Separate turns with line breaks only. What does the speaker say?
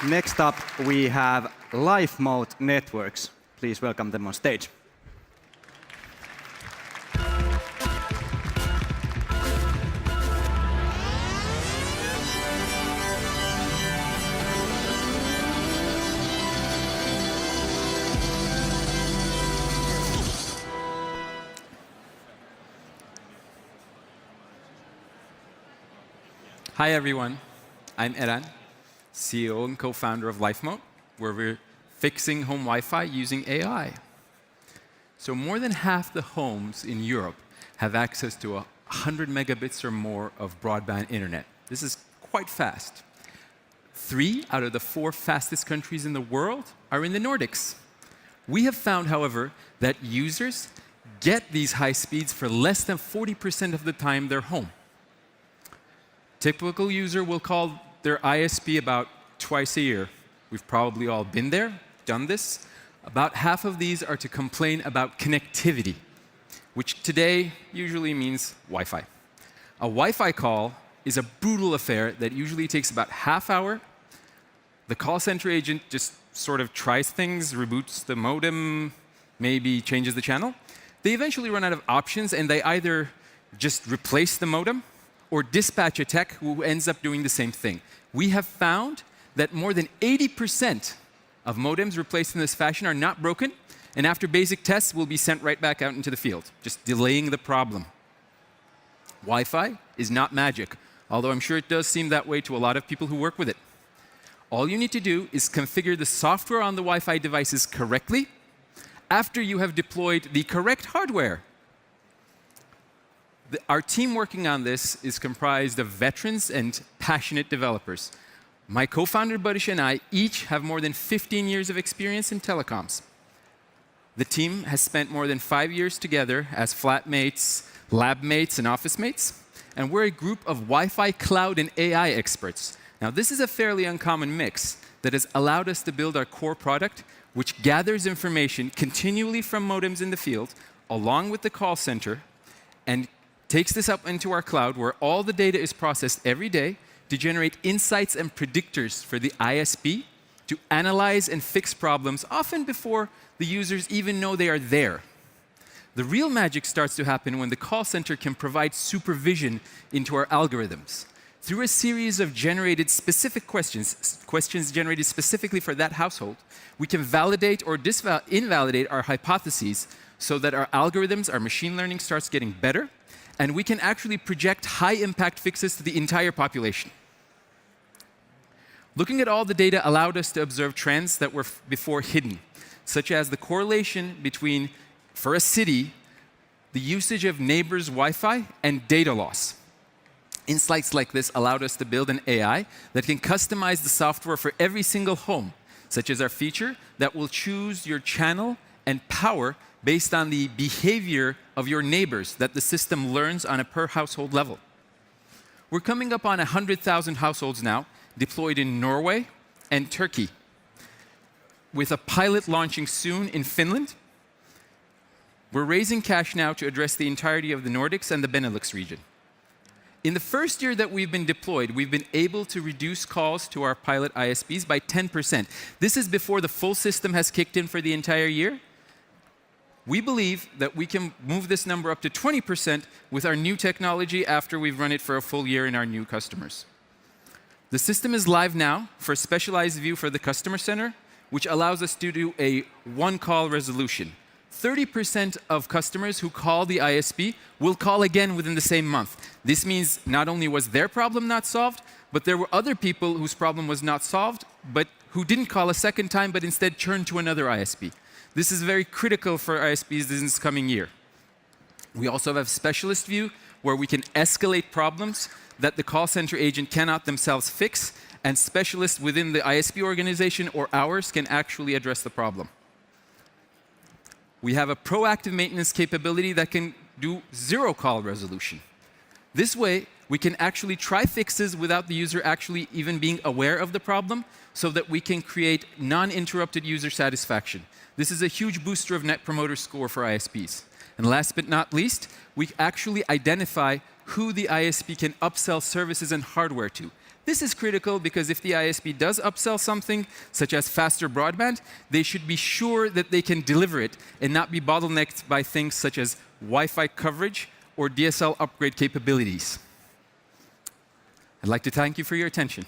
Next up, we have Lifemote Networks. Please welcome them on stage.
Hi, everyone. I'm Eren, CEO and co-founder of Lifemote, where we're fixing home Wi-Fi using AI. So more than half the homes in Europe have access to 100 megabits or more of broadband internet. This is quite fast. 3 out of the 4 fastest countries in the world are in the Nordics. We have found, however, that users get these high speeds for less than 40% of the time they're home. Typical user will call their ISP about twice a year. We've probably all been there, done this. About half of these are to complain about connectivity, which today usually means Wi-Fi. A Wi-Fi call is a brutal affair that usually takes about half hour. The call center agent just sort of tries things, reboots the modem, maybe changes the channel. They eventually run out of options, and they either just replace the modem or dispatch a tech who ends up doing the same thing. We have found that more than 80% of modems replaced in this fashion are not broken, and after basic tests will be sent right back out into the field, just delaying the problem. Wi-Fi is not magic, although I'm sure it does seem that way to a lot of people who work with it. All you need to do is configure the software on the Wi-Fi devices correctly after you have deployed the correct hardware. Our team working on this is comprised of veterans and passionate developers. My co-founder Barış and I each have more than 15 years of experience in telecoms. The team has spent more than 5 years together as flatmates, lab mates, and office mates, and we're a group of Wi-Fi cloud and AI experts. Now, this is a fairly uncommon mix that has allowed us to build our core product, which gathers information continually from modems in the field, along with the call center, and takes this up into our cloud, where all the data is processed every day to generate insights and predictors for the ISP to analyze and fix problems, often before the users even know they are there. The real magic starts to happen when the call center can provide supervision into our algorithms. Through a series of generated specific questions generated specifically for that household, we can validate or invalidate our hypotheses so that our algorithms, our machine learning starts getting better, and we can actually project high-impact fixes to the entire population. Looking at all the data allowed us to observe trends that were before hidden, such as the correlation between, for a city, the usage of neighbors' Wi-Fi and data loss. Insights like this allowed us to build an AI that can customize the software for every single home, such as our feature that will choose your channel and power based on the behavior of your neighbors that the system learns on a per household level. We're coming up on 100,000 households now, deployed in Norway and Turkey, with a pilot launching soon in Finland. We're raising cash now to address the entirety of the Nordics and the Benelux region. In the first year that we've been deployed, we've been able to reduce calls to our pilot ISPs by 10%. This is before the full system has kicked in for the entire year. We believe that we can move this number up to 20% with our new technology after we've run it for a full year in our new customers. The system is live now for a specialized view for the customer center, which allows us to do a one-call resolution. 30% of customers who call the ISP will call again within the same month. This means not only was their problem not solved, but there were other people whose problem was not solved, but who didn't call a second time, but instead turned to another ISP. This is very critical for ISPs this coming year. We also have specialist view, where we can escalate problems that the call center agent cannot themselves fix, and specialists within the ISP organization or ours can actually address the problem. We have a proactive maintenance capability that can do zero-call resolution. This way, we can actually try fixes without the user actually even being aware of the problem, so that we can create non-interrupted user satisfaction. This is a huge booster of Net Promoter Score for ISPs. And last but not least, we actually identify who the ISP can upsell services and hardware to. This is critical because if the ISP does upsell something, such as faster broadband, they should be sure that they can deliver it and not be bottlenecked by things such as Wi-Fi coverage or DSL upgrade capabilities. I'd like to thank you for your attention.